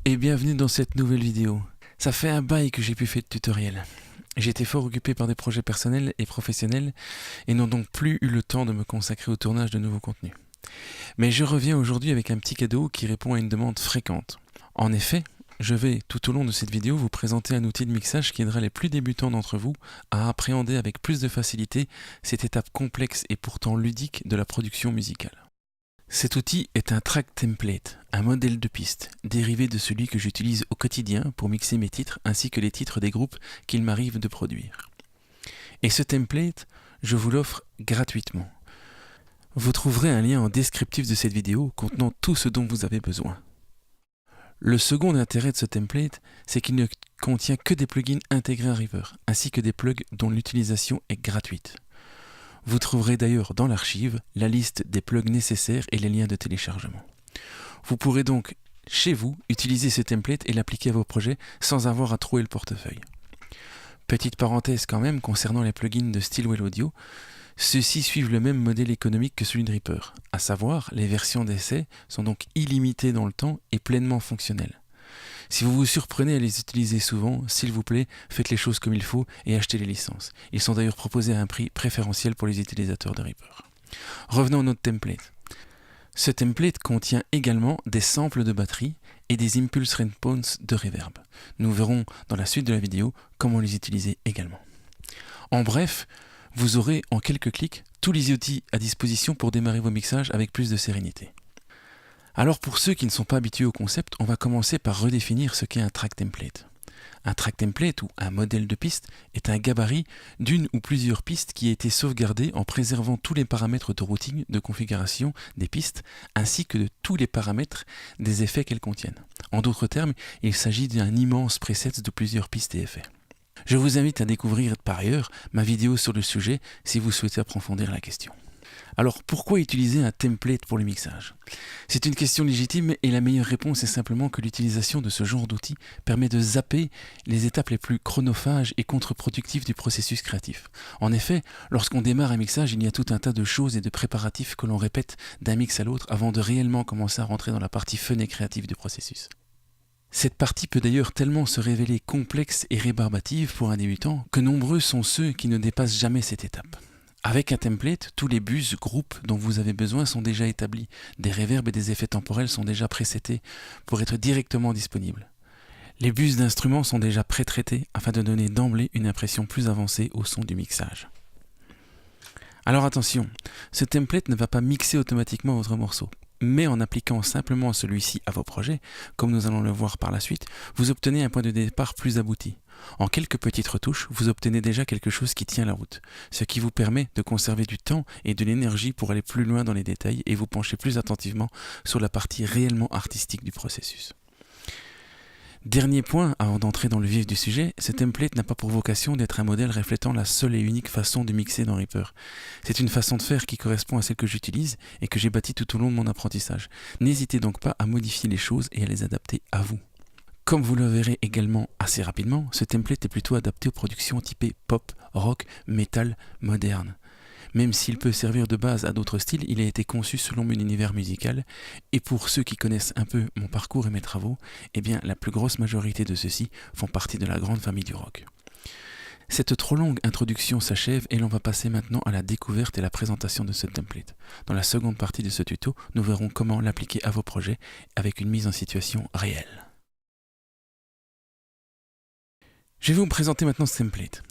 et bienvenue dans cette nouvelle vidéo. Ça fait un bail que j'ai pu faire de tutoriel. J'ai été fort occupé par des projets personnels et professionnels et n'ai donc plus eu le temps de me consacrer au tournage de nouveaux contenus. Mais je reviens aujourd'hui avec un petit cadeau qui répond à une demande fréquente. En effet, je vais tout au long de cette vidéo vous présenter un outil de mixage qui aidera les plus débutants d'entre vous à appréhender avec plus de facilité cette étape complexe et pourtant ludique de la production musicale. Cet outil est un track template, un modèle de piste, dérivé de celui que j'utilise au quotidien pour mixer mes titres ainsi que les titres des groupes qu'il m'arrive de produire. Et ce template, je vous l'offre gratuitement. Vous trouverez un lien en descriptif de cette vidéo contenant tout ce dont vous avez besoin. Le second intérêt de ce template, c'est qu'il ne contient que des plugins intégrés à Reaper, ainsi que des plugs dont l'utilisation est gratuite. Vous trouverez d'ailleurs dans l'archive la liste des plugs nécessaires et les liens de téléchargement. Vous pourrez donc, chez vous, utiliser ce template et l'appliquer à vos projets sans avoir à trouer le portefeuille. Petite parenthèse quand même concernant les plugins de Stillwell Audio, ceux-ci suivent le même modèle économique que celui de Reaper, à savoir les versions d'essai sont donc illimitées dans le temps et pleinement fonctionnelles. Si vous vous surprenez à les utiliser souvent, s'il vous plaît, faites les choses comme il faut et achetez les licences. Ils sont d'ailleurs proposés à un prix préférentiel pour les utilisateurs de Reaper. Revenons à notre template. Ce template contient également des samples de batterie et des impulse response de reverb. Nous verrons dans la suite de la vidéo comment les utiliser également. En bref, vous aurez en quelques clics tous les outils à disposition pour démarrer vos mixages avec plus de sérénité. Alors pour ceux qui ne sont pas habitués au concept, on va commencer par redéfinir ce qu'est un track template. Un track template ou un modèle de piste est un gabarit d'une ou plusieurs pistes qui a été sauvegardé en préservant tous les paramètres de routing, de configuration des pistes, ainsi que de tous les paramètres des effets qu'elles contiennent. En d'autres termes, il s'agit d'un immense preset de plusieurs pistes et effets. Je vous invite à découvrir par ailleurs ma vidéo sur le sujet si vous souhaitez approfondir la question. Alors pourquoi utiliser un template pour le mixage? C'est une question légitime et la meilleure réponse est simplement que l'utilisation de ce genre d'outil permet de zapper les étapes les plus chronophages et contre-productives du processus créatif. En effet, lorsqu'on démarre un mixage, il y a tout un tas de choses et de préparatifs que l'on répète d'un mix à l'autre avant de réellement commencer à rentrer dans la partie fun et créative du processus. Cette partie peut d'ailleurs tellement se révéler complexe et rébarbative pour un débutant que nombreux sont ceux qui ne dépassent jamais cette étape. Avec un template, tous les bus, groupes dont vous avez besoin sont déjà établis. Des reverbs et des effets temporels sont déjà presetés pour être directement disponibles. Les bus d'instruments sont déjà pré-traités afin de donner d'emblée une impression plus avancée au son du mixage. Alors attention, ce template ne va pas mixer automatiquement votre morceau. Mais en appliquant simplement celui-ci à vos projets, comme nous allons le voir par la suite, vous obtenez un point de départ plus abouti. En quelques petites retouches, vous obtenez déjà quelque chose qui tient la route, ce qui vous permet de conserver du temps et de l'énergie pour aller plus loin dans les détails et vous pencher plus attentivement sur la partie réellement artistique du processus. Dernier point, avant d'entrer dans le vif du sujet, ce template n'a pas pour vocation d'être un modèle reflétant la seule et unique façon de mixer dans Reaper. C'est une façon de faire qui correspond à celle que j'utilise et que j'ai bâtie tout au long de mon apprentissage. N'hésitez donc pas à modifier les choses et à les adapter à vous. Comme vous le verrez également assez rapidement, ce template est plutôt adapté aux productions typées pop, rock, metal, moderne. Même s'il peut servir de base à d'autres styles, il a été conçu selon mon univers musical, et pour ceux qui connaissent un peu mon parcours et mes travaux, eh bien la plus grosse majorité de ceux-ci font partie de la grande famille du rock. Cette trop longue introduction s'achève et l'on va passer maintenant à la découverte et la présentation de ce template. Dans la seconde partie de ce tuto, nous verrons comment l'appliquer à vos projets avec une mise en situation réelle. Je vais vous présenter maintenant ce template.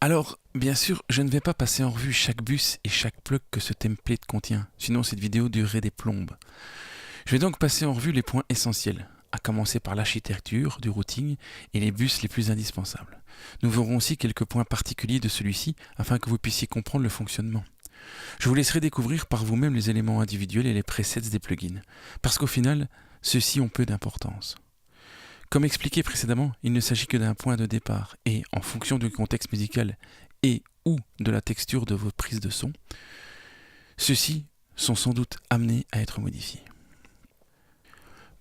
Alors, bien sûr, je ne vais pas passer en revue chaque bus et chaque plug que ce template contient, sinon cette vidéo durerait des plombes. Je vais donc passer en revue les points essentiels, à commencer par l'architecture, du routing et les bus les plus indispensables. Nous verrons aussi quelques points particuliers de celui-ci afin que vous puissiez comprendre le fonctionnement. Je vous laisserai découvrir par vous-même les éléments individuels et les presets des plugins, parce qu'au final, ceux-ci ont peu d'importance. Comme expliqué précédemment, il ne s'agit que d'un point de départ et, en fonction du contexte musical et ou de la texture de votre prise de son, ceux-ci sont sans doute amenés à être modifiés.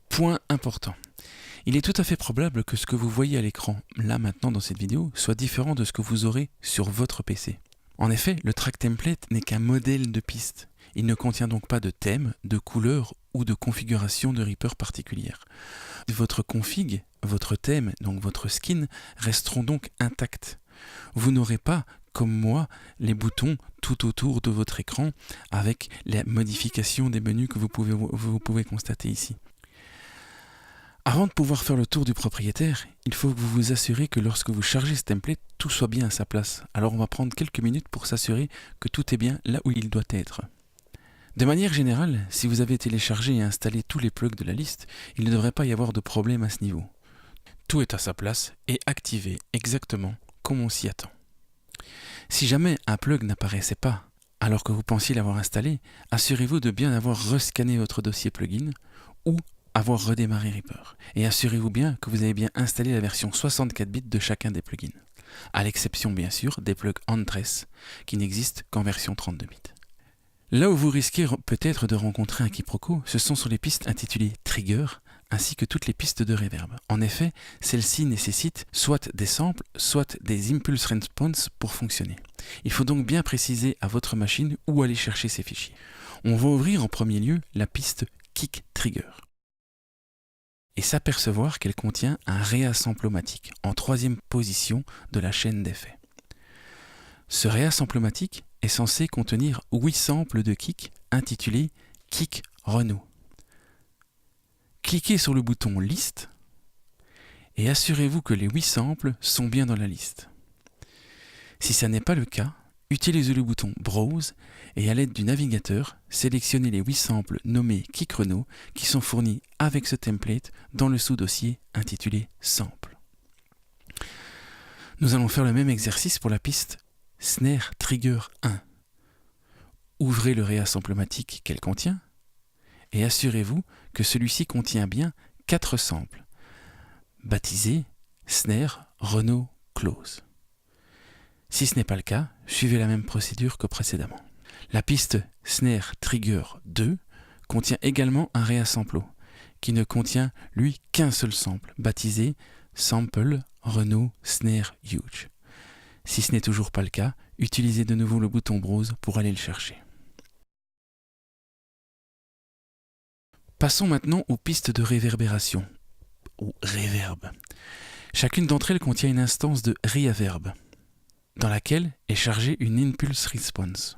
Point important. Il est tout à fait probable que ce que vous voyez à l'écran, là maintenant dans cette vidéo, soit différent de ce que vous aurez sur votre PC. En effet, le track template n'est qu'un modèle de piste. Il ne contient donc pas de thème, de couleur ou de configuration de Reaper particulière. Votre config, votre thème, donc votre skin, resteront donc intacts. Vous n'aurez pas, comme moi, les boutons tout autour de votre écran avec les modifications des menus que vous pouvez constater ici. Avant de pouvoir faire le tour du propriétaire, il faut que vous vous assurez que lorsque vous chargez ce template, tout soit bien à sa place. Alors on va prendre quelques minutes pour s'assurer que tout est bien là où il doit être. De manière générale, si vous avez téléchargé et installé tous les plugs de la liste, il ne devrait pas y avoir de problème à ce niveau. Tout est à sa place et activé exactement comme on s'y attend. Si jamais un plug n'apparaissait pas alors que vous pensiez l'avoir installé, assurez-vous de bien avoir rescanné votre dossier plugin ou avoir redémarré Reaper. Et assurez-vous bien que vous avez bien installé la version 64 bits de chacun des plugins, à l'exception bien sûr des plugs Huntress qui n'existent qu'en version 32 bits. Là où vous risquez peut-être de rencontrer un quiproquo, ce sont sur les pistes intitulées Trigger, ainsi que toutes les pistes de reverb. En effet, celles-ci nécessitent soit des samples, soit des impulse response pour fonctionner. Il faut donc bien préciser à votre machine où aller chercher ces fichiers. On va ouvrir en premier lieu la piste Kick Trigger et s'apercevoir qu'elle contient un réassemplomatique en troisième position de la chaîne d'effets. Ce réassemplomatique est censé contenir 8 samples de kick intitulés Kick Renault. Cliquez sur le bouton Liste et assurez-vous que les 8 samples sont bien dans la liste. Si ça n'est pas le cas, utilisez le bouton Browse et à l'aide du navigateur, sélectionnez les 8 samples nommés Kick Renault qui sont fournis avec ce template dans le sous-dossier intitulé Sample. Nous allons faire le même exercice pour la piste Snare Trigger 1. Ouvrez le réassemplomatique qu'elle contient et assurez-vous que celui-ci contient bien 4 samples, baptisés Snare Renault Close. Si ce n'est pas le cas, suivez la même procédure que précédemment. La piste Snare Trigger 2 contient également un réassemplo, qui ne contient, lui, qu'un seul sample, baptisé Sample Renault Snare Huge. Si ce n'est toujours pas le cas, utilisez de nouveau le bouton Browse pour aller le chercher. Passons maintenant aux pistes de réverbération, ou reverb. Chacune d'entre elles contient une instance de reverb, dans laquelle est chargée une impulse response.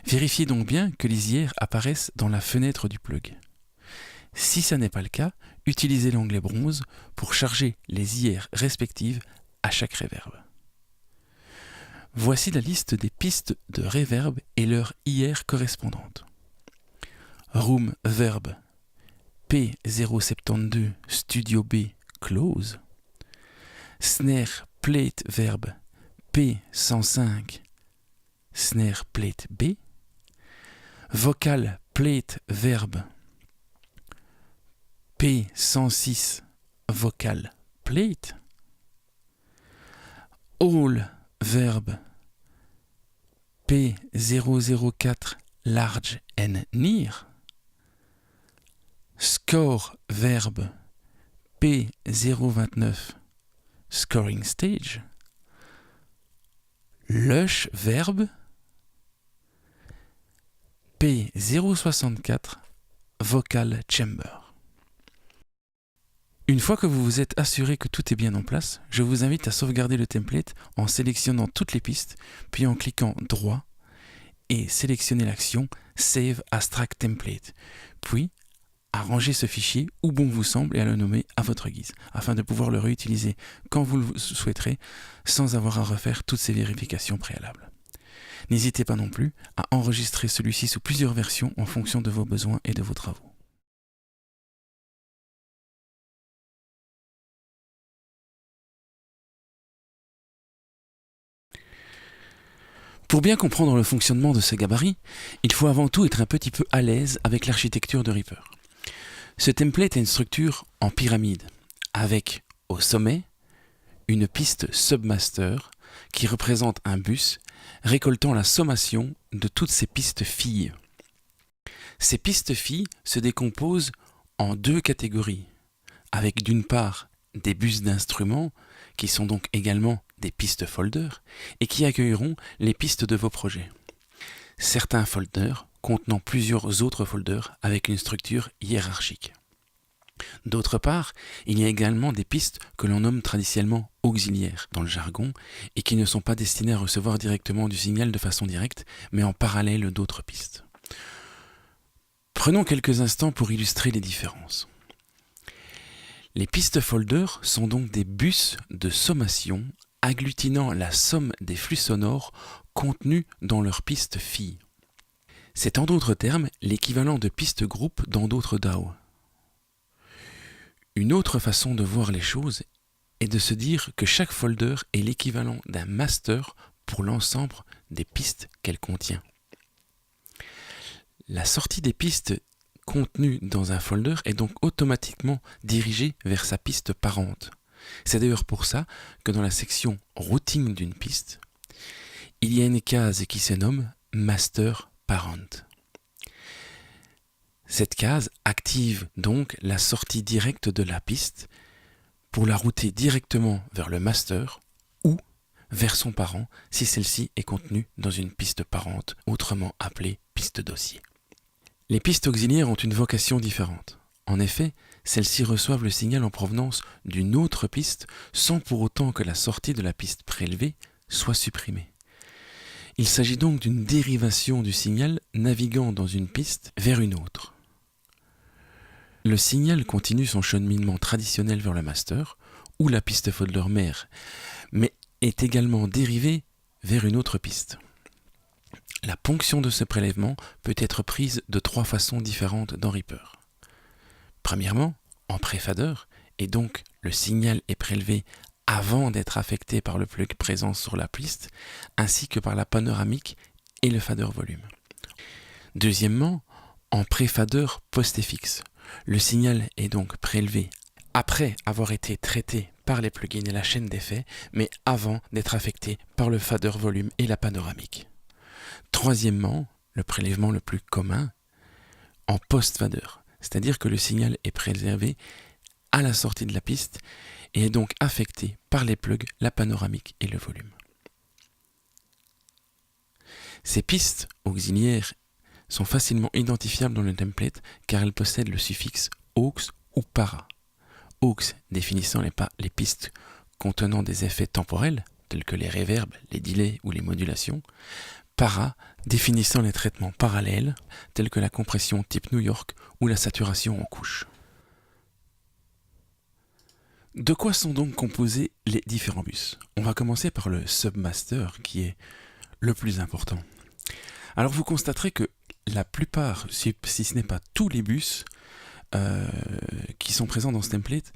Vérifiez donc bien que les IR apparaissent dans la fenêtre du plug. Si ça n'est pas le cas, utilisez l'onglet bronze pour charger les IR respectives à chaque reverb. Voici la liste des pistes de reverb et leurs IR correspondantes. Room Verb P072 Studio B Close. Snare Plate Verb P105 Snare Plate B. Vocal Plate Verb P106 Vocal Plate. All Verb P004 Large and Near. Score Verb P029 Scoring Stage. Lush Verb P064 Vocal Chamber. Une fois que vous vous êtes assuré que tout est bien en place, je vous invite à sauvegarder le template en sélectionnant toutes les pistes, puis en cliquant droit et sélectionner l'action Save as Track Template, puis à ranger ce fichier où bon vous semble et à le nommer à votre guise, afin de pouvoir le réutiliser quand vous le souhaiterez sans avoir à refaire toutes ces vérifications préalables. N'hésitez pas non plus à enregistrer celui-ci sous plusieurs versions en fonction de vos besoins et de vos travaux. Pour bien comprendre le fonctionnement de ce gabarit, il faut avant tout être un petit peu à l'aise avec l'architecture de Reaper. Ce template a une structure en pyramide, avec, au sommet, une piste submaster qui représente un bus récoltant la sommation de toutes ces pistes filles. Ces pistes filles se décomposent en 2 catégories, avec d'une part des bus d'instruments, qui sont donc également des pistes folders, et qui accueilleront les pistes de vos projets. Certains folders contenant plusieurs autres folders avec une structure hiérarchique. D'autre part, il y a également des pistes que l'on nomme traditionnellement auxiliaires dans le jargon et qui ne sont pas destinées à recevoir directement du signal de façon directe, mais en parallèle d'autres pistes. Prenons quelques instants pour illustrer les différences. Les pistes folders sont donc des bus de sommation agglutinant la somme des flux sonores contenus dans leurs pistes filles. C'est en d'autres termes l'équivalent de pistes groupes dans d'autres DAO. Une autre façon de voir les choses est de se dire que chaque folder est l'équivalent d'un master pour l'ensemble des pistes qu'elle contient. La sortie des pistes contenues dans un folder est donc automatiquement dirigée vers sa piste parente. C'est d'ailleurs pour ça que dans la section routing d'une piste, il y a une case qui se nomme Master Parent. Cette case active donc la sortie directe de la piste pour la router directement vers le master ou vers son parent si celle-ci est contenue dans une piste parente, autrement appelée piste dossier. Les pistes auxiliaires ont une vocation différente. En effet, celles-ci reçoivent le signal en provenance d'une autre piste sans pour autant que la sortie de la piste prélevée soit supprimée. Il s'agit donc d'une dérivation du signal naviguant dans une piste vers une autre. Le signal continue son cheminement traditionnel vers le master ou la piste folder mère, mais est également dérivé vers une autre piste. La ponction de ce prélèvement peut être prise de 3 façons différentes dans Reaper. Premièrement, en pré-fader, et donc le signal est prélevé avant d'être affecté par le plug présent sur la piste, ainsi que par la panoramique et le fader volume. Deuxièmement, en pré-fader post-FX. Le signal est donc prélevé après avoir été traité par les plugins et la chaîne d'effets, mais avant d'être affecté par le fader volume et la panoramique. Troisièmement, le prélèvement le plus commun, en post-fader, c'est-à-dire que le signal est prélevé à la sortie de la piste et est donc affecté par les plugs, la panoramique et le volume. Ces pistes auxiliaires sont facilement identifiables dans le template car elles possèdent le suffixe aux ou para. Aux définissant les pistes contenant des effets temporels tels que les reverbs, les delays ou les modulations. Para définissant les traitements parallèles tels que la compression type New York ou la saturation en couche. De quoi sont donc composés les différents bus ? On va commencer par le submaster qui est le plus important. Alors vous constaterez que la plupart, si ce n'est pas tous les bus qui sont présents dans ce template,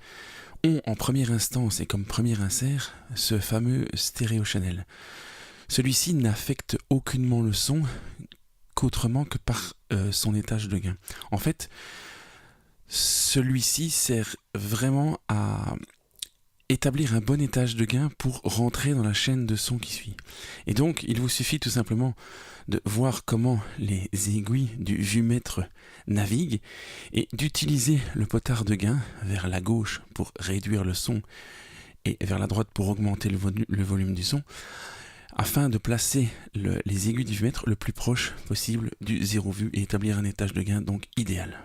ont en première instance et comme premier insert ce fameux stéréo channel. Celui-ci n'affecte aucunement le son qu'autrement que par son étage de gain. En fait, celui-ci sert vraiment à établir un bon étage de gain pour rentrer dans la chaîne de son qui suit. Et donc, il vous suffit tout simplement de voir comment les aiguilles du vue-mètre naviguent et d'utiliser le potard de gain vers la gauche pour réduire le son et vers la droite pour augmenter le volume du son, afin de placer les aiguilles du vue-mètre le plus proche possible du zéro vue et établir un étage de gain donc idéal.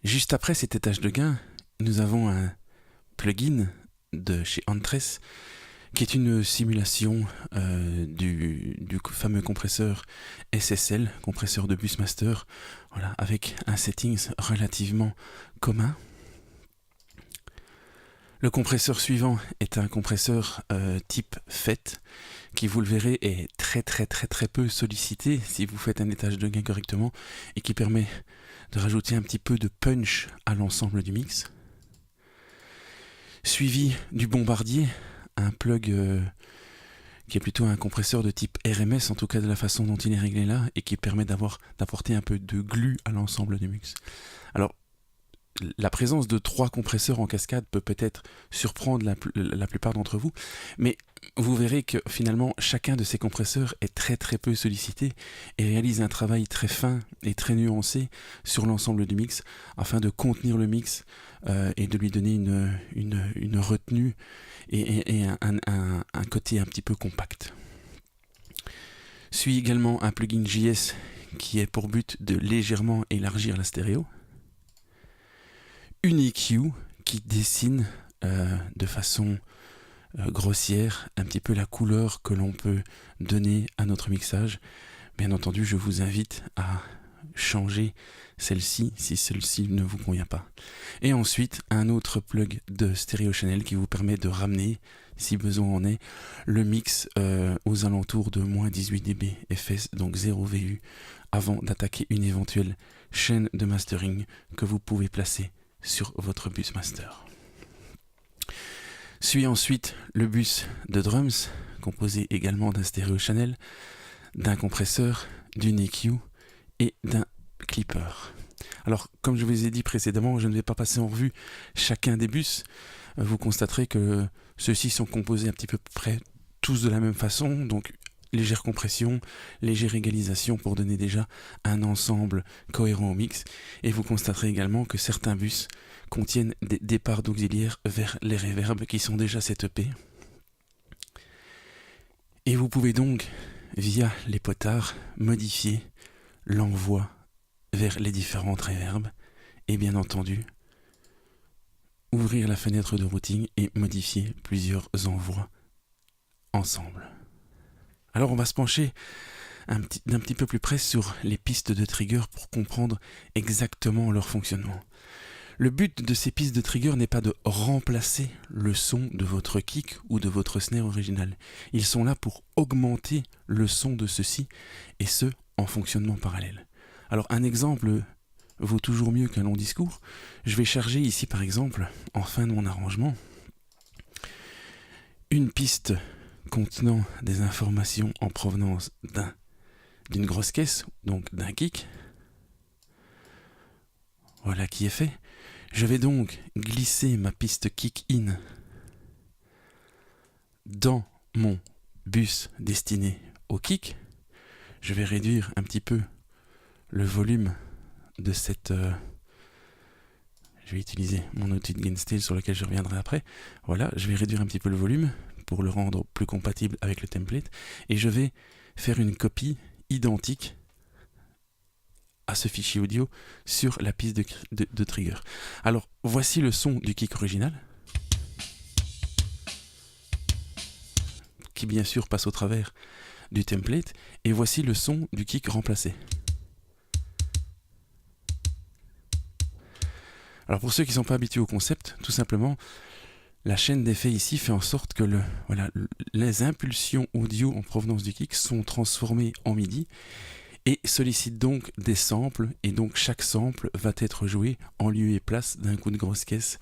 Juste après cet étage de gain, nous avons un plugin de chez Antres qui est une simulation du fameux compresseur SSL, compresseur de bus master, voilà, avec un settings relativement commun. Le compresseur suivant est un compresseur type FET qui, vous le verrez, est très peu sollicité si vous faites un étage de gain correctement et qui permet de rajouter un petit peu de punch à l'ensemble du mix. Suivi du bombardier, un plug qui est plutôt un compresseur de type RMS, en tout cas de la façon dont il est réglé là, et qui permet d'apporter un peu de glu à l'ensemble du mix. Alors, la présence de 3 compresseurs en cascade peut peut-être surprendre la plupart d'entre vous, mais vous verrez que finalement chacun de ces compresseurs est très peu sollicité et réalise un travail très fin et très nuancé sur l'ensemble du mix afin de contenir le mix et de lui donner une retenue et un côté un petit peu compact. Suit également un plugin JS qui est pour but de légèrement élargir la stéréo. Une EQ qui dessine de façon grossière un petit peu la couleur que l'on peut donner à notre mixage. Bien entendu, je vous invite à changer celle-ci si celle-ci ne vous convient pas. Et ensuite, un autre plug de Stereo Channel qui vous permet de ramener, si besoin en est, le mix aux alentours de moins 18 dB FS, donc 0 VU, avant d'attaquer une éventuelle chaîne de mastering que vous pouvez placer sur votre bus master. Suit ensuite le bus de drums, composé également d'un Stereo Channel, d'un compresseur, d'une EQ et d'un clipper. Alors, comme je vous ai dit précédemment, je ne vais pas passer en revue chacun des bus. Vous constaterez que ceux-ci sont composés un petit peu près tous de la même façon, donc légère compression, légère égalisation pour donner déjà un ensemble cohérent au mix. Et vous constaterez également que certains bus contiennent des départs d'auxiliaires vers les reverbs qui sont déjà setupés. Et vous pouvez donc, via les potards, modifier l'envoi vers les différentes reverbs et bien entendu ouvrir la fenêtre de routing et modifier plusieurs envois ensemble. Alors on va se pencher d'un petit peu plus près sur les pistes de trigger pour comprendre exactement leur fonctionnement. Le but de ces pistes de trigger n'est pas de remplacer le son de votre kick ou de votre snare original. Ils sont là pour augmenter le son de ceux-ci, et ce, en fonctionnement parallèle. Alors un exemple vaut toujours mieux qu'un long discours. Je vais charger ici par exemple, en fin de mon arrangement, une piste contenant des informations en provenance d'une grosse caisse, donc d'un kick. Voilà qui est fait. Je vais donc glisser ma piste kick-in dans mon bus destiné au kick. Je vais réduire un petit peu le volume de cette... je vais utiliser mon outil de gain scale sur lequel je reviendrai après. Voilà, je vais réduire un petit peu le volume pour le rendre plus compatible avec le template. Et je vais faire une copie identique à ce fichier audio sur la piste de trigger. Alors, voici le son du kick original, qui bien sûr passe au travers du template, et voici le son du kick remplacé. Alors pour ceux qui ne sont pas habitués au concept, tout simplement, la chaîne d'effets ici fait en sorte que les impulsions audio en provenance du kick sont transformées en MIDI, et sollicite donc des samples, et donc chaque sample va être joué en lieu et place d'un coup de grosse caisse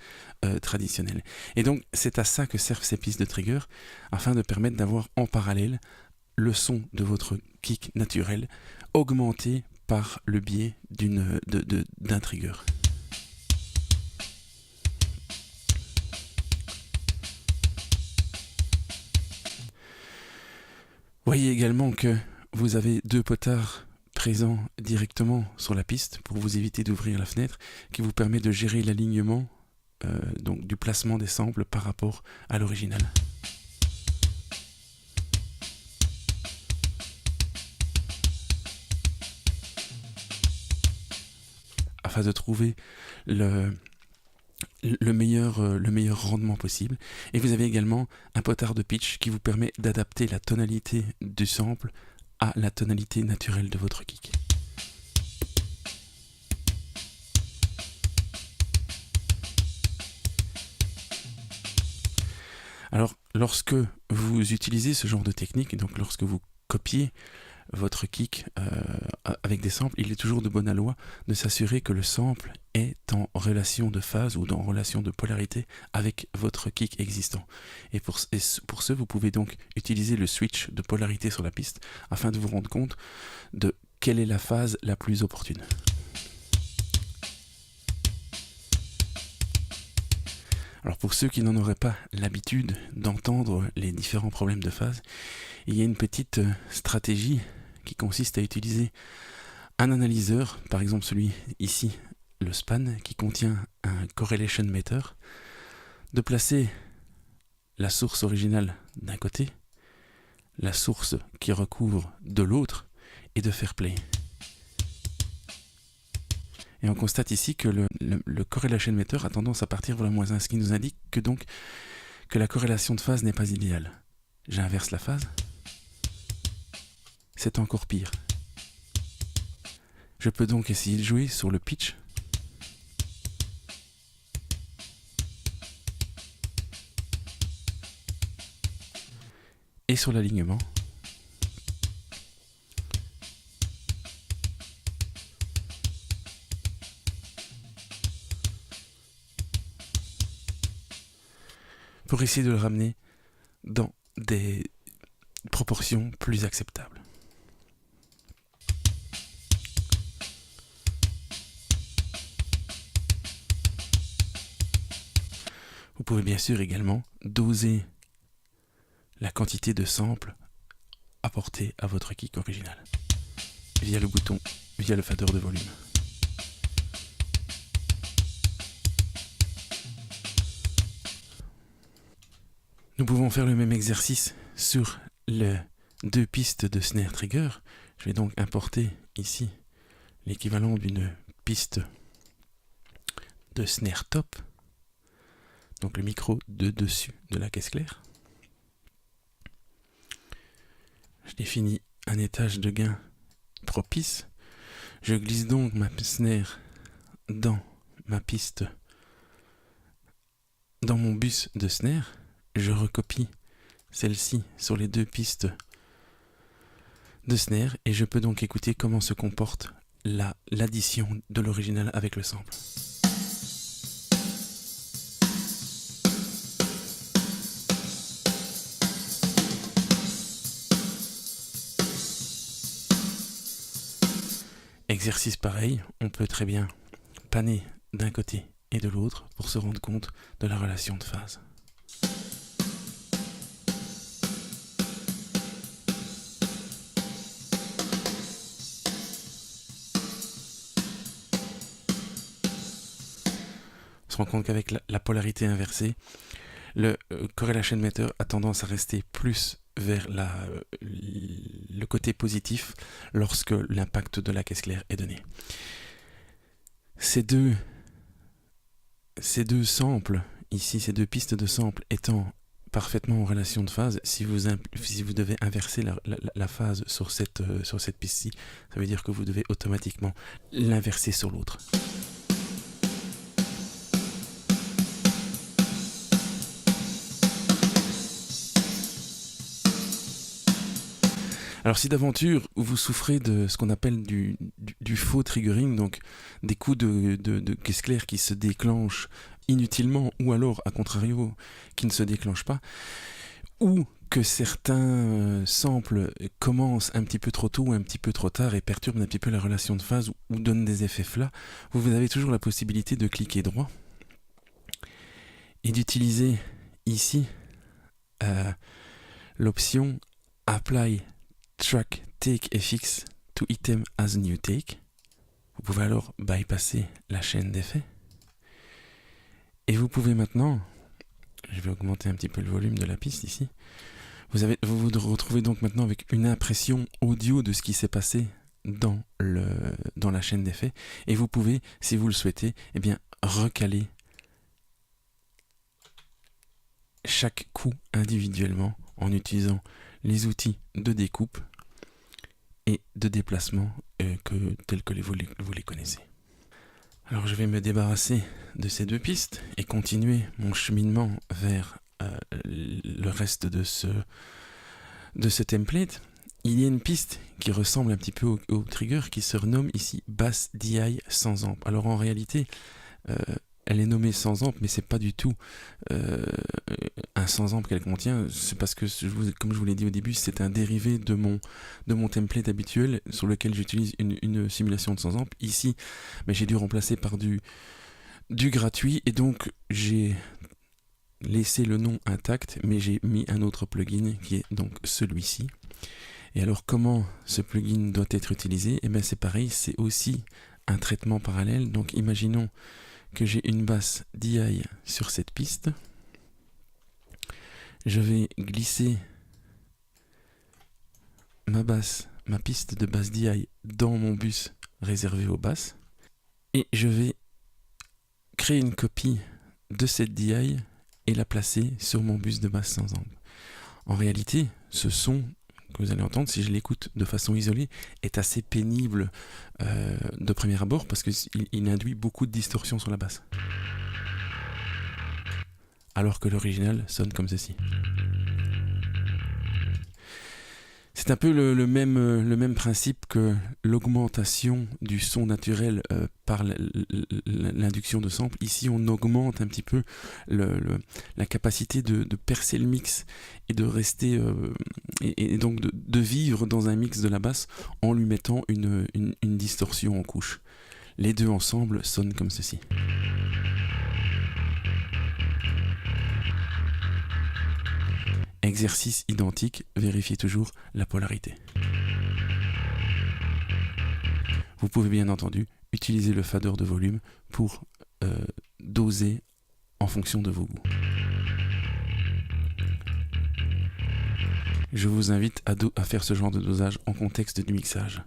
traditionnel. Et donc c'est à ça que servent ces pistes de trigger, afin de permettre d'avoir en parallèle le son de votre kick naturel augmenté par le biais d'un trigger. Voyez également que vous avez deux potards présent directement sur la piste pour vous éviter d'ouvrir la fenêtre, qui vous permet de gérer l'alignement donc du placement des samples par rapport à l'original. Afin de trouver le meilleur rendement possible. Et vous avez également un potard de pitch qui vous permet d'adapter la tonalité du sample à la tonalité naturelle de votre kick. Alors, lorsque vous utilisez ce genre de technique, donc lorsque vous copiez votre kick avec des samples, il est toujours de bonne loi de s'assurer que le sample est en relation de phase ou en relation de polarité avec votre kick existant. Et pour ce, vous pouvez donc utiliser le switch de polarité sur la piste afin de vous rendre compte de quelle est la phase la plus opportune. Alors pour ceux qui n'en auraient pas l'habitude d'entendre les différents problèmes de phase, il y a une petite stratégie qui consiste à utiliser un analyseur, par exemple celui ici, le SPAN, qui contient un correlation meter, de placer la source originale d'un côté, la source qui recouvre de l'autre et de faire play. Et on constate ici que le correlation meter a tendance à partir vers le -1, ce qui nous indique que la corrélation de phase n'est pas idéale. J'inverse la phase. C'est encore pire. Je peux donc essayer de jouer sur le pitch. Et sur l'alignement. Pour essayer de le ramener dans des proportions plus acceptables. Vous pouvez bien sûr également doser la quantité de samples apportée à votre kick original via le bouton, via le fader de volume. Nous pouvons faire le même exercice sur les 2 pistes de snare trigger. Je vais donc importer ici l'équivalent d'une piste de snare top, donc le micro de dessus de la caisse claire. Je définis un étage de gain propice. Je glisse donc ma snare dans ma piste, dans mon bus de snare. Je recopie celle-ci sur les 2 pistes de snare et je peux donc écouter comment se comporte l'addition de l'original avec le sample. Exercice pareil, on peut très bien panner d'un côté et de l'autre pour se rendre compte de la relation de phase. On se rend compte qu'avec la polarité inversée, le correlation meter a tendance à rester plus vers le côté positif lorsque l'impact de la caisse claire est donné. Ces deux samples, ici, ces 2 pistes de samples étant parfaitement en relation de phase, si vous devez inverser la phase sur cette piste-ci, ça veut dire que vous devez automatiquement l'inverser sur l'autre. Alors si d'aventure vous souffrez de ce qu'on appelle du faux triggering, donc des coups de caisse claire qui se déclenchent inutilement ou alors à contrario qui ne se déclenchent pas, ou que certains samples commencent un petit peu trop tôt ou un petit peu trop tard et perturbent un petit peu la relation de phase ou donnent des effets flats, vous avez toujours la possibilité de cliquer droit et d'utiliser ici l'option Apply Track Take FX to Item as New Take. Vous pouvez alors bypasser la chaîne d'effets. Et vous pouvez maintenant, je vais augmenter un petit peu le volume de la piste ici, vous vous retrouvez donc maintenant avec une impression audio de ce qui s'est passé dans la chaîne d'effets. Et vous pouvez, si vous le souhaitez, eh bien, recaler chaque coup individuellement en utilisant les outils de découpe et de déplacement tels que vous les connaissez. Alors je vais me débarrasser de ces 2 pistes et continuer mon cheminement vers le reste de ce template. Il y a une piste qui ressemble un petit peu au trigger qui se renomme ici Bass DI sans amp. Alors en réalité, elle est nommée sans amp, mais c'est pas du tout un sans amp qu'elle contient. C'est parce que, comme je vous l'ai dit au début, c'est un dérivé de mon template habituel sur lequel j'utilise une simulation de sans amp. Ici, j'ai dû remplacer par du gratuit et donc j'ai laissé le nom intact, mais j'ai mis un autre plugin qui est donc celui-ci. Et alors comment ce plugin doit être utilisé? Eh bien c'est pareil, c'est aussi un traitement parallèle. Donc imaginons que j'ai une basse DI sur cette piste. Je vais glisser ma piste de basse DI dans mon bus réservé aux basses, et je vais créer une copie de cette DI et la placer sur mon bus de basse sans amp. En réalité, ce son que vous allez entendre, si je l'écoute de façon isolée, est assez pénible de premier abord parce qu'il induit beaucoup de distorsion sur la basse. Alors que l'original sonne comme ceci. C'est un peu le même principe que l'augmentation du son naturel par l'induction de sample. Ici, on augmente un petit peu la capacité de percer le mix et de rester et donc de vivre dans un mix de la basse en lui mettant une distorsion en couche. Les deux ensemble sonnent comme ceci. Exercice identique, vérifiez toujours la polarité. Vous pouvez bien entendu utiliser le fader de volume pour doser en fonction de vos goûts. Je vous invite à faire ce genre de dosage en contexte du mixage.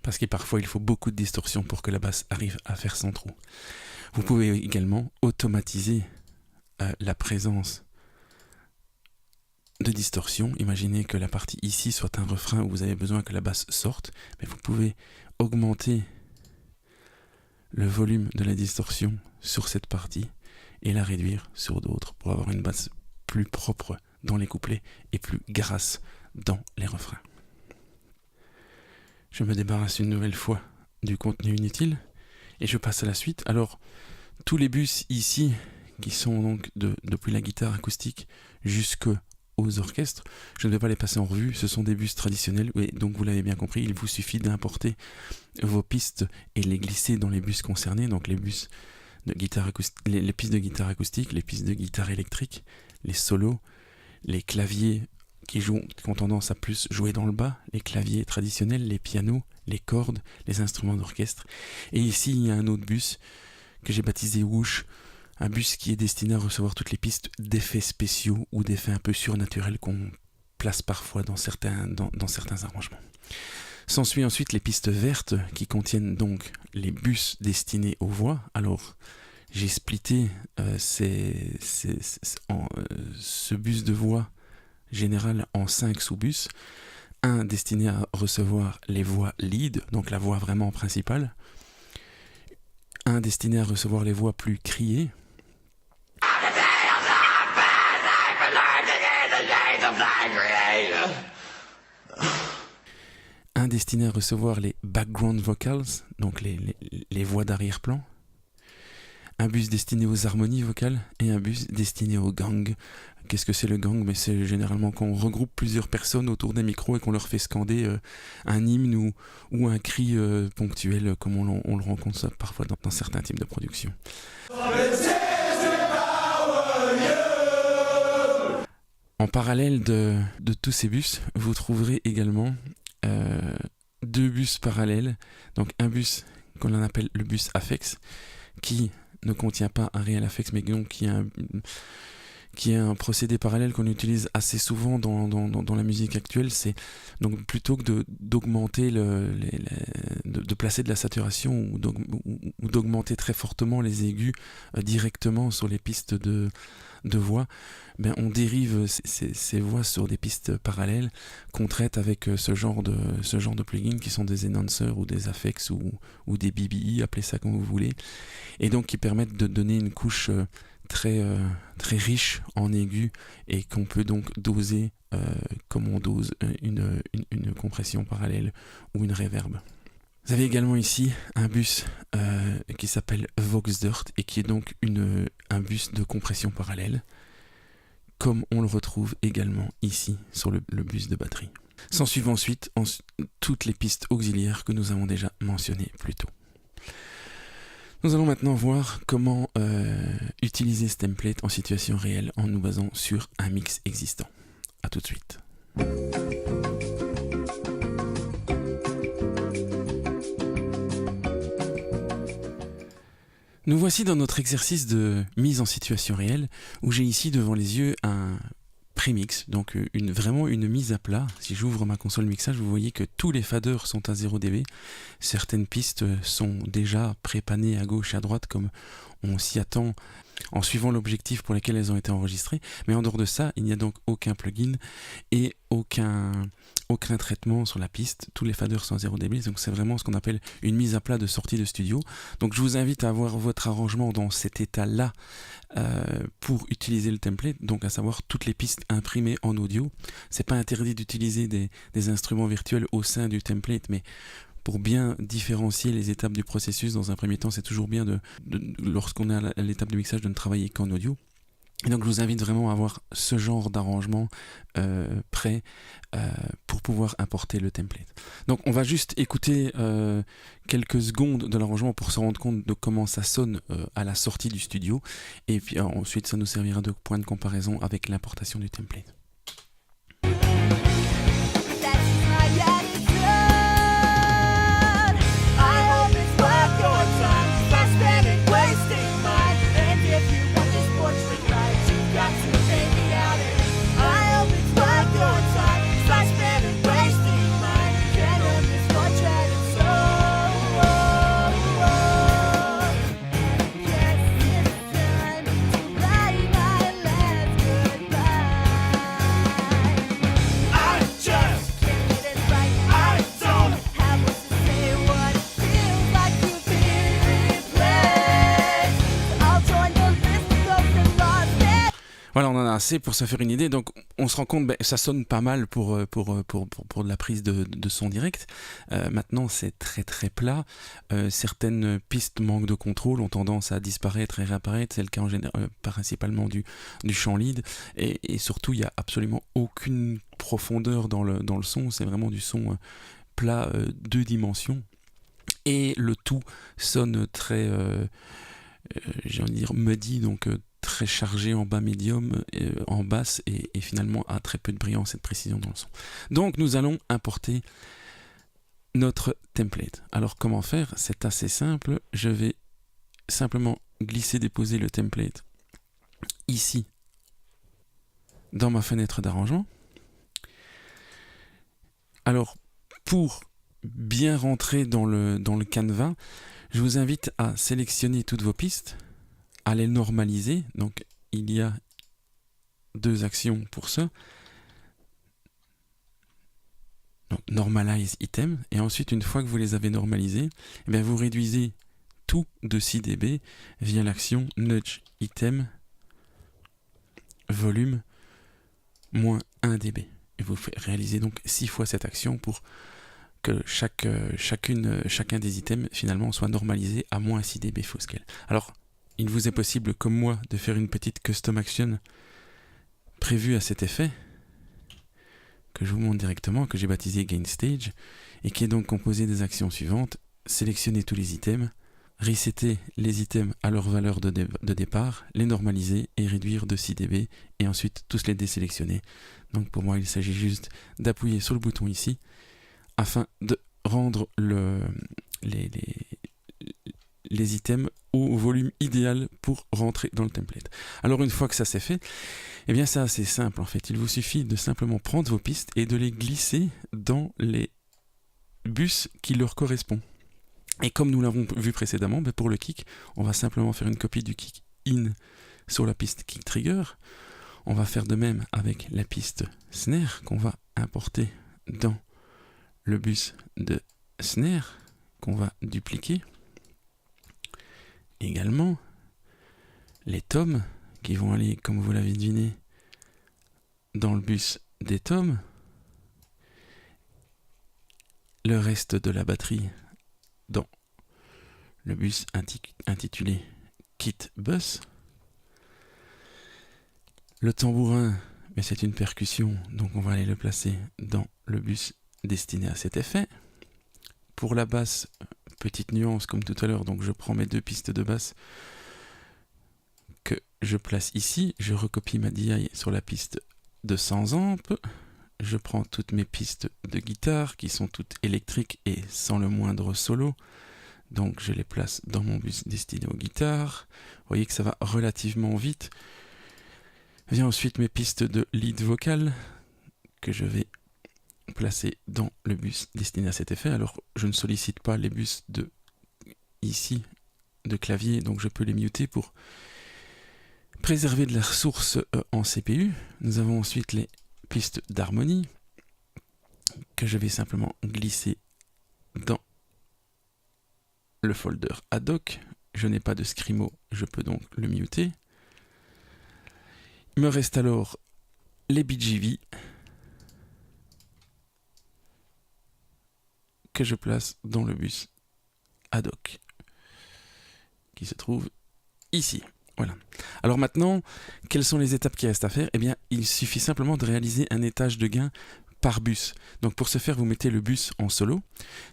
Parce que parfois il faut beaucoup de distorsion pour que la basse arrive à faire son trou. Vous pouvez également automatiser la présence de distorsion. Imaginez que la partie ici soit un refrain où vous avez besoin que la basse sorte, mais vous pouvez augmenter le volume de la distorsion sur cette partie et la réduire sur d'autres pour avoir une basse plus propre dans les couplets et plus grasse dans les refrains. Je me débarrasse une nouvelle fois du contenu inutile et je passe à la suite. Alors, tous les bus ici qui sont donc depuis la guitare acoustique jusqu'aux orchestres, je ne vais pas les passer en revue, ce sont des bus traditionnels, et donc vous l'avez bien compris, il vous suffit d'importer vos pistes et les glisser dans les bus concernés, donc les bus de guitare les pistes de guitare acoustique, les pistes de guitare électrique, les solos, les claviers qui ont tendance à plus jouer dans le bas, les claviers traditionnels, les pianos, les cordes, les instruments d'orchestre, et ici il y a un autre bus que j'ai baptisé Whoosh, un bus qui est destiné à recevoir toutes les pistes d'effets spéciaux ou d'effets un peu surnaturels qu'on place parfois dans certains arrangements. S'ensuit ensuite les pistes vertes qui contiennent donc les bus destinés aux voix. Alors, j'ai splitté ce bus de voix général en 5 sous-bus. Un destiné à recevoir les voix lead, donc la voix vraiment principale. Un destiné à recevoir les voix plus criées. Un destiné à recevoir les background vocals, donc les voix d'arrière-plan. Un bus destiné aux harmonies vocales et un bus destiné au gang. Qu'est-ce que c'est le gang? Mais c'est généralement qu'on regroupe plusieurs personnes autour d'un micro et qu'on leur fait scander un hymne ou un cri ponctuel comme on le rencontre parfois dans certains types de productions. En parallèle de tous ces bus, vous trouverez également 2 bus parallèles. Donc un bus qu'on appelle le bus Affex, qui ne contient pas un réel Affex, mais donc qui est un procédé parallèle qu'on utilise assez souvent dans la musique actuelle. C'est donc plutôt que d'augmenter de placer de la saturation ou d'augmenter très fortement les aigus directement sur les pistes de voix, on dérive ces voix sur des pistes parallèles qu'on traite avec ce genre de plugins qui sont des enhancers ou des Affex ou des BBE, appelez ça comme vous voulez, et donc qui permettent de donner une couche très riche en aigus et qu'on peut donc doser comme on dose une compression parallèle ou une reverb. Vous avez également ici un bus qui s'appelle Voxdirt et qui est donc un bus de compression parallèle, comme on le retrouve également ici sur le bus de batterie. S'ensuivent ensuite toutes les pistes auxiliaires que nous avons déjà mentionnées plus tôt. Nous allons maintenant voir comment utiliser ce template en situation réelle en nous basant sur un mix existant. A tout de suite. Nous voici dans notre exercice de mise en situation réelle où j'ai ici devant les yeux un prémix, donc vraiment une mise à plat. Si j'ouvre ma console mixage, vous voyez que tous les faders sont à 0 dB. Certaines pistes sont déjà prépanées à gauche et à droite comme on s'y attend en suivant l'objectif pour lequel elles ont été enregistrées. Mais en dehors de ça, il n'y a donc aucun plugin et aucun traitement sur la piste. Tous les faders sont à 0 dB, donc c'est vraiment ce qu'on appelle une mise à plat de sortie de studio. Donc je vous invite à avoir votre arrangement dans cet état-là pour utiliser le template, donc à savoir toutes les pistes imprimées en audio. C'est pas interdit d'utiliser des instruments virtuels au sein du template, mais pour bien différencier les étapes du processus, dans un premier temps, c'est toujours bien lorsqu'on est à l'étape de mixage de ne travailler qu'en audio. Et donc je vous invite vraiment à avoir ce genre d'arrangement prêt pour pouvoir importer le template. Donc on va juste écouter quelques secondes de l'arrangement pour se rendre compte de comment ça sonne à la sortie du studio. Et puis ensuite ça nous servira de point de comparaison avec l'importation du template. Voilà, on en a assez pour se faire une idée. Donc, on se rend compte, ça sonne pas mal pour de la prise de son direct. Maintenant, c'est très très plat. Certaines pistes manquent de contrôle, ont tendance à disparaître et réapparaître. C'est le cas principalement du chant lead. Et surtout, il n'y a absolument aucune profondeur dans le son. C'est vraiment du son plat, 2 dimensions. Et le tout sonne très, j'ai envie de dire, muddy, donc très chargé en bas médium, en basse et finalement a très peu de brillance et de précision dans le son. Donc nous allons importer notre template. Alors comment faire? C'est assez simple. Je vais simplement déposer le template ici dans ma fenêtre d'arrangement. Alors pour bien rentrer dans le canevas, je vous invite à sélectionner toutes vos pistes, à les normaliser. Donc il y a 2 actions pour ça. Donc normalize item, et ensuite une fois que vous les avez normalisés, eh bien, vous réduisez tout de 6 dB via l'action nudge item volume moins 1 dB. Et vous réalisez donc 6 fois cette action pour que chacun des items finalement soit normalisé à moins 6 dB full scale. Alors il vous est possible, comme moi, de faire une petite custom action prévue à cet effet, que je vous montre directement, que j'ai baptisé Gain Stage, et qui est donc composée des actions suivantes: sélectionner tous les items, resetter les items à leur valeur de départ, les normaliser et réduire de 6 dB, et ensuite tous les désélectionner. Donc pour moi, il s'agit juste d'appuyer sur le bouton ici, afin de rendre les items au volume idéal pour rentrer dans le template. Alors une fois que ça c'est fait, eh bien c'est assez simple en fait. Il vous suffit de simplement prendre vos pistes et de les glisser dans les bus qui leur correspondent. Et comme nous l'avons vu précédemment, pour le kick, on va simplement faire une copie du kick in sur la piste kick trigger. On va faire de même avec la piste snare qu'on va importer dans le bus de snare qu'on va dupliquer. Également les toms qui vont aller, comme vous l'avez deviné, dans le bus des toms. Le reste de la batterie dans le bus intitulé Kit Bus. Le tambourin, mais c'est une percussion, donc on va aller le placer dans le bus destiné à cet effet. Pour la basse, petite nuance comme tout à l'heure, donc je prends mes 2 pistes de basse que je place ici, je recopie ma DI sur la piste de 100 amps, je prends toutes mes pistes de guitare qui sont toutes électriques et sans le moindre solo, donc je les place dans mon bus destiné aux guitares. Vous voyez que ça va relativement vite. Vient ensuite mes pistes de lead vocal que je vais placer dans le bus destiné à cet effet. Alors je ne sollicite pas les bus de ici de clavier, donc je peux les muter pour préserver de la ressource en CPU. Nous avons ensuite les pistes d'harmonie que je vais simplement glisser dans le folder ad hoc. Je n'ai pas de screamo, je peux donc le muter. Il me reste alors les BGV que je place dans le bus ad hoc qui se trouve ici. Voilà. Alors maintenant, quelles sont les étapes qui restent à faire? Eh bien, il suffit simplement de réaliser un étage de gain par bus. Donc pour ce faire, vous mettez le bus en solo.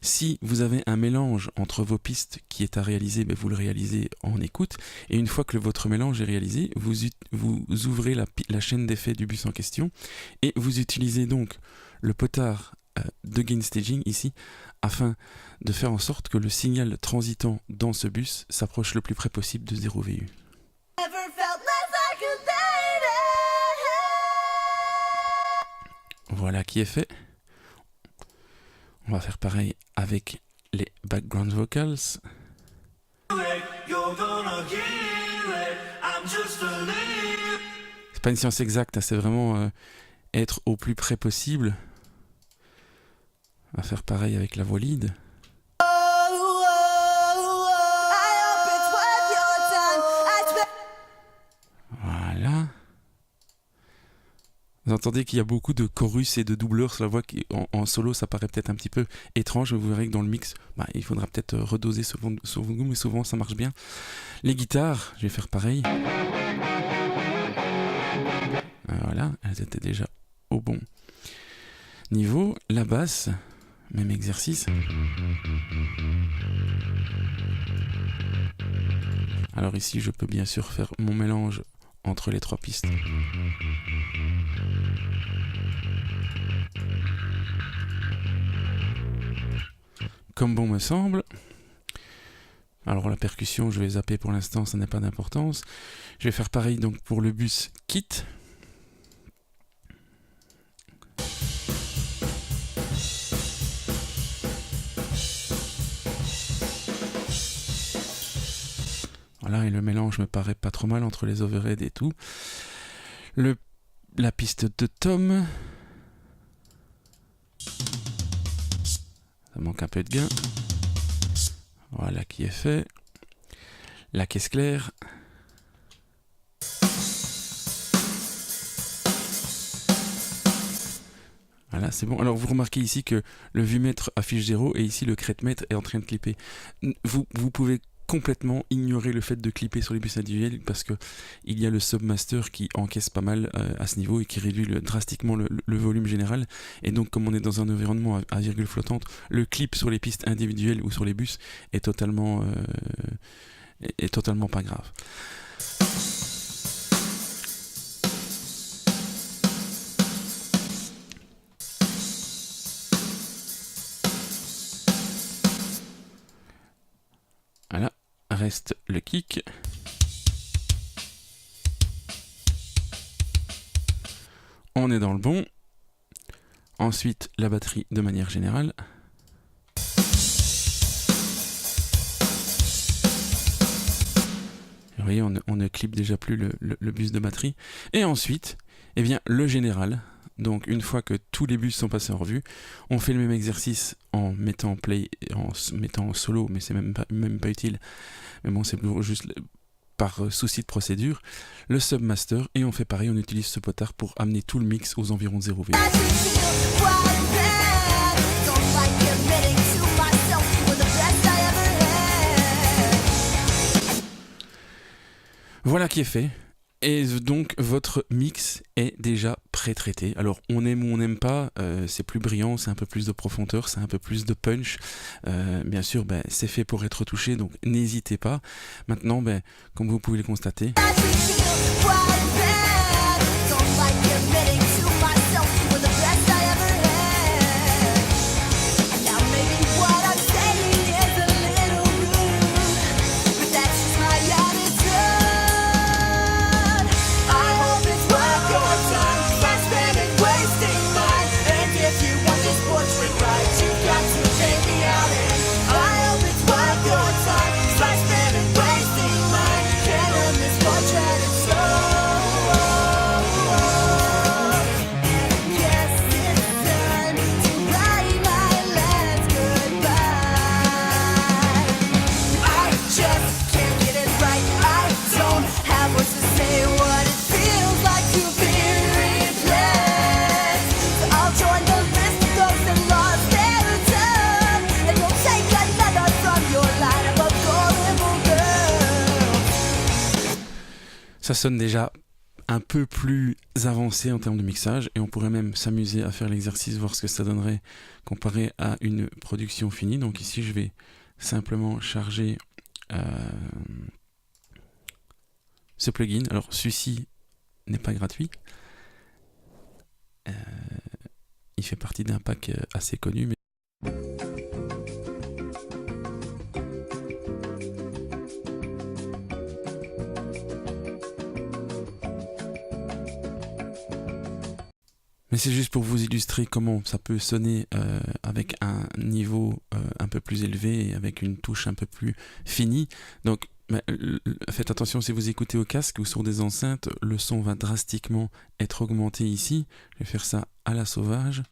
Si vous avez un mélange entre vos pistes qui est à réaliser, vous le réalisez en écoute. Et une fois que votre mélange est réalisé, vous ouvrez la chaîne d'effets du bus en question et vous utilisez donc le potard de gain staging ici afin de faire en sorte que le signal transitant dans ce bus s'approche le plus près possible de 0 VU. Voilà qui est fait. On va faire pareil avec les background vocals. C'est pas une science exacte, c'est vraiment être au plus près possible. On va faire pareil avec la voix lead. Voilà. Vous entendez qu'il y a beaucoup de chorus et de doubleurs sur la voix qui, en solo, ça paraît peut-être un petit peu étrange, mais vous verrez que dans le mix, il faudra peut-être redoser selon vos goûts, mais souvent ça marche bien. Les guitares, je vais faire pareil. Voilà, elles étaient déjà au bon niveau. La basse, même exercice. Alors ici, je peux bien sûr faire mon mélange entre les trois pistes. Comme bon me semble. Alors la percussion, je vais zapper pour l'instant, ça n'a pas d'importance. Je vais faire pareil donc pour le bus kit. Voilà, et le mélange me paraît pas trop mal entre les overheads et tout. La piste de tom. Ça manque un peu de gain. Voilà qui est fait. La caisse claire. Voilà, c'est bon. Alors vous remarquez ici que le vumètre affiche 0 et ici le crête-mètre est en train de clipper. Vous pouvez complètement ignorer le fait de clipper sur les bus individuels parce que il y a le submaster qui encaisse pas mal à ce niveau et qui réduit drastiquement le volume général, et donc comme on est dans un environnement à virgule flottante, le clip sur les pistes individuelles ou sur les bus est totalement pas grave. Voilà, reste le kick. On est dans le bon. Ensuite, la batterie de manière générale. Vous voyez, on ne clip déjà plus le bus de batterie. Et ensuite, eh bien, le général. Donc, une fois que tous les bus sont passés en revue, on fait le même exercice en mettant play, en mettant en solo, mais c'est même pas utile. Mais bon, c'est juste par souci de procédure. Le submaster, et on fait pareil, on utilise ce potard pour amener tout le mix aux environs de 0 V. Voilà qui est fait. Et donc votre mix est déjà pré-traité. Alors on aime ou on n'aime pas, c'est plus brillant, c'est un peu plus de profondeur, c'est un peu plus de punch. Bien sûr, c'est fait pour être touché, donc n'hésitez pas. Maintenant, comme vous pouvez le constater, Ça sonne déjà un peu plus avancé en termes de mixage et on pourrait même s'amuser à faire l'exercice, voir ce que ça donnerait comparé à une production finie. Donc ici je vais simplement charger ce plugin. Alors celui-ci n'est pas gratuit, il fait partie d'un pack assez connu, mais c'est juste pour vous illustrer comment ça peut sonner avec un niveau un peu plus élevé et avec une touche un peu plus finie. Donc faites attention, si vous écoutez au casque ou sur des enceintes, le son va drastiquement être augmenté ici. Je vais faire ça à la sauvage.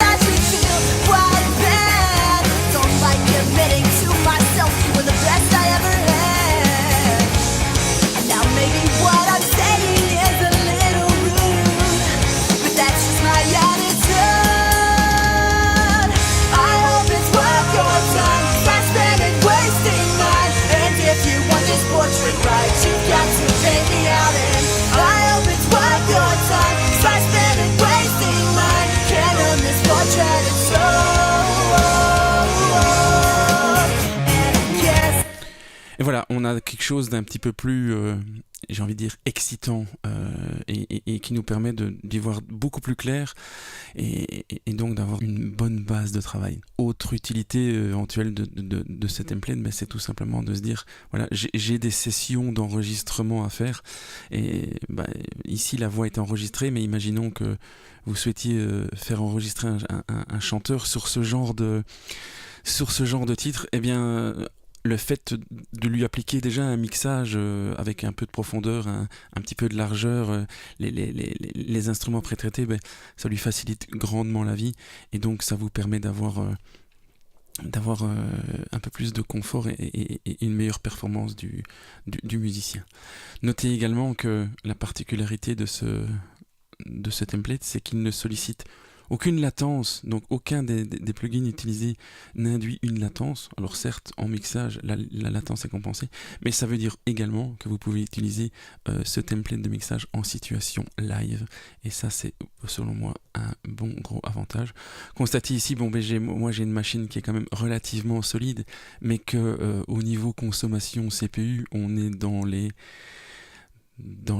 Et voilà, on a quelque chose d'un petit peu plus, j'ai envie de dire, excitant et qui nous permet d'y voir beaucoup plus clair et donc d'avoir une bonne base de travail. Autre utilité éventuelle de ce template, mais c'est tout simplement de se dire, voilà, j'ai des sessions d'enregistrement à faire et ici la voix est enregistrée, mais imaginons que vous souhaitiez faire enregistrer un chanteur sur ce genre de titre, eh bien le fait de lui appliquer déjà un mixage avec un peu de profondeur, un petit peu de largeur, les instruments pré-traités, ça lui facilite grandement la vie et donc ça vous permet d'avoir un peu plus de confort et une meilleure performance du musicien. Notez également que la particularité de ce template, c'est qu'il ne sollicite aucune latence, donc aucun des plugins utilisés n'induit une latence. Alors certes, en mixage, la latence est compensée, mais ça veut dire également que vous pouvez utiliser ce template de mixage en situation live. Et ça, c'est selon moi un bon gros avantage. Constatez ici, moi j'ai une machine qui est quand même relativement solide, mais que au niveau consommation CPU, on est dans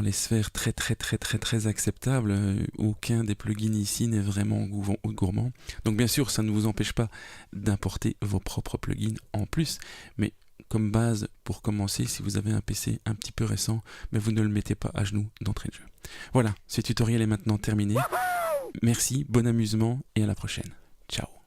les sphères très acceptables. Aucun des plugins ici n'est vraiment gourmand. Donc bien sûr, ça ne vous empêche pas d'importer vos propres plugins en plus, mais comme base pour commencer, si vous avez un PC un petit peu récent, mais vous ne le mettez pas à genoux d'entrée de jeu. Voilà, ce tutoriel est maintenant terminé. Merci, bon amusement et à la prochaine. Ciao.